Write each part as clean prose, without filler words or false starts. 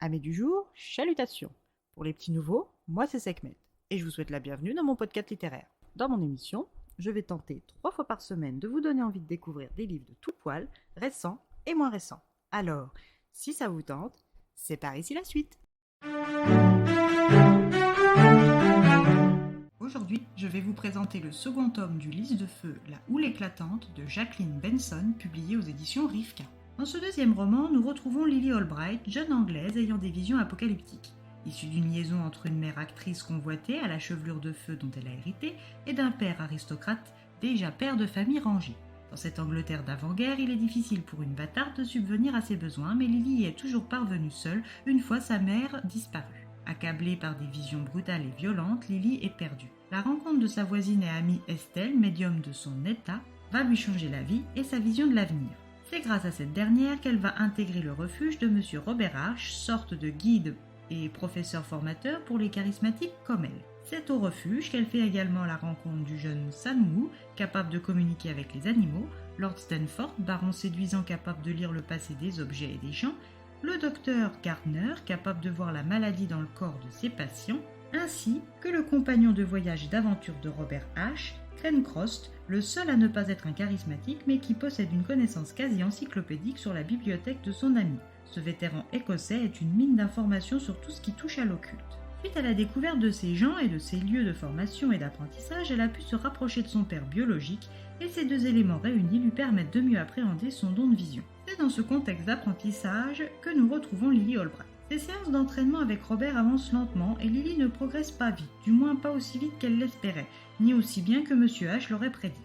Amis du jour, chalutations. Pour les petits nouveaux, moi c'est Sekhmet et je vous souhaite la bienvenue dans mon podcast littéraire. Dans mon émission, je vais tenter 3 fois par semaine de vous donner envie de découvrir des livres de tout poil, récents et moins récents. Alors, si ça vous tente, c'est par ici la suite. Aujourd'hui, je vais vous présenter le second tome du Lys de feu, La houle éclatante de Jacqueline Benson, publié aux éditions Rivka. Dans ce deuxième roman, nous retrouvons Lily Albright, jeune anglaise ayant des visions apocalyptiques. Issue d'une liaison entre une mère actrice convoitée à la chevelure de feu dont elle a hérité et d'un père aristocrate déjà père de famille rangé. Dans cette Angleterre d'avant-guerre, il est difficile pour une bâtarde de subvenir à ses besoins, mais Lily y est toujours parvenue seule une fois sa mère disparue. Accablée par des visions brutales et violentes, Lily est perdue. La rencontre de sa voisine et amie Estelle, médium de son état, va lui changer la vie et sa vision de l'avenir. C'est grâce à cette dernière qu'elle va intégrer le refuge de Monsieur Robert H, sorte de guide et professeur formateur pour les charismatiques comme elle. C'est au refuge qu'elle fait également la rencontre du jeune Sanmu, capable de communiquer avec les animaux, Lord Stanford, baron séduisant capable de lire le passé des objets et des gens, le docteur Gardner, capable de voir la maladie dans le corps de ses patients, ainsi que le compagnon de voyage et d'aventure de Robert H, Crencrost, le seul à ne pas être un charismatique mais qui possède une connaissance quasi encyclopédique sur la bibliothèque de son ami. Ce vétéran écossais est une mine d'informations sur tout ce qui touche à l'occulte. Suite à la découverte de ces gens et de ces lieux de formation et d'apprentissage, elle a pu se rapprocher de son père biologique et ces deux éléments réunis lui permettent de mieux appréhender son don de vision. C'est dans ce contexte d'apprentissage que nous retrouvons Lily Albright. Ces séances d'entraînement avec Robert avancent lentement et Lily ne progresse pas vite, du moins pas aussi vite qu'elle l'espérait, ni aussi bien que Monsieur H l'aurait prédit.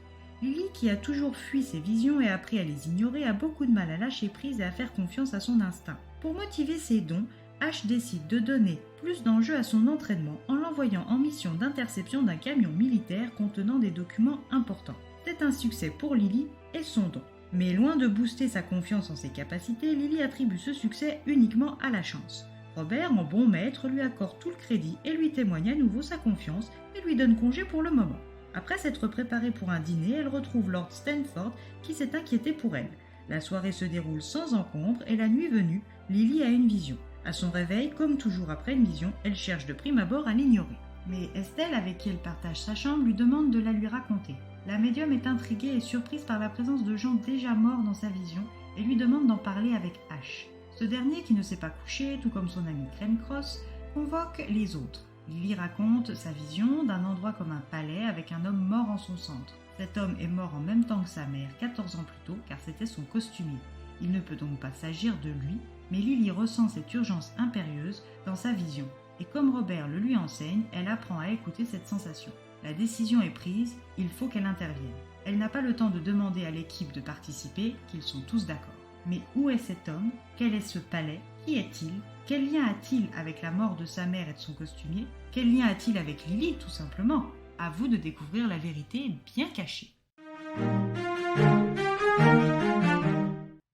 Lily, qui a toujours fui ses visions et appris à les ignorer, a beaucoup de mal à lâcher prise et à faire confiance à son instinct. Pour motiver ses dons, H décide de donner plus d'enjeux à son entraînement en l'envoyant en mission d'interception d'un camion militaire contenant des documents importants. C'est un succès pour Lily et son don. Mais loin de booster sa confiance en ses capacités, Lily attribue ce succès uniquement à la chance. Robert, en bon maître, lui accorde tout le crédit et lui témoigne à nouveau sa confiance et lui donne congé pour le moment. Après s'être préparée pour un dîner, elle retrouve Lord Stanford qui s'est inquiété pour elle. La soirée se déroule sans encombre et la nuit venue, Lily a une vision. À son réveil, comme toujours après une vision, elle cherche de prime abord à l'ignorer. Mais Estelle, avec qui elle partage sa chambre, lui demande de la lui raconter. La médium est intriguée et surprise par la présence de gens déjà morts dans sa vision et lui demande d'en parler avec H. Ce dernier, qui ne s'est pas couché, tout comme son ami Crencross, convoque les autres. Lily raconte sa vision d'un endroit comme un palais avec un homme mort en son centre. Cet homme est mort en même temps que sa mère, 14 ans plus tôt, car c'était son costumier. Il ne peut donc pas s'agir de lui, mais Lily ressent cette urgence impérieuse dans sa vision. Et comme Robert le lui enseigne, elle apprend à écouter cette sensation. La décision est prise, il faut qu'elle intervienne. Elle n'a pas le temps de demander à l'équipe de participer, qu'ils sont tous d'accord. Mais où est cet homme? Quel est ce palais? Qui est-il? Quel lien a-t-il avec la mort de sa mère et de son costumier? Quel lien a-t-il avec Lily, tout simplement? À vous de découvrir la vérité bien cachée.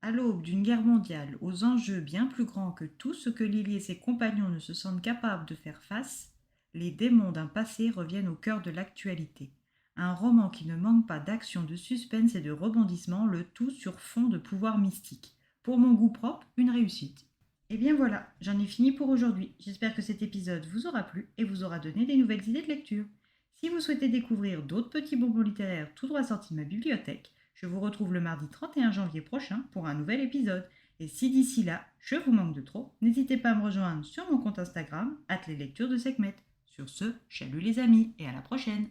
À l'aube d'une guerre mondiale, aux enjeux bien plus grands que tout ce que Lily et ses compagnons ne se sentent capables de faire face, les démons d'un passé reviennent au cœur de l'actualité. Un roman qui ne manque pas d'action, de suspense et de rebondissement, le tout sur fond de pouvoir mystique. Pour mon goût propre, une réussite. Et bien voilà, j'en ai fini pour aujourd'hui. J'espère que cet épisode vous aura plu et vous aura donné des nouvelles idées de lecture. Si vous souhaitez découvrir d'autres petits bonbons littéraires tout droit sortis de ma bibliothèque, je vous retrouve le mardi 31 janvier prochain pour un nouvel épisode. Et si d'ici là, je vous manque de trop, n'hésitez pas à me rejoindre sur mon compte Instagram, @leslectures de Sekhmet. Sur ce, chalut les amis et à la prochaine!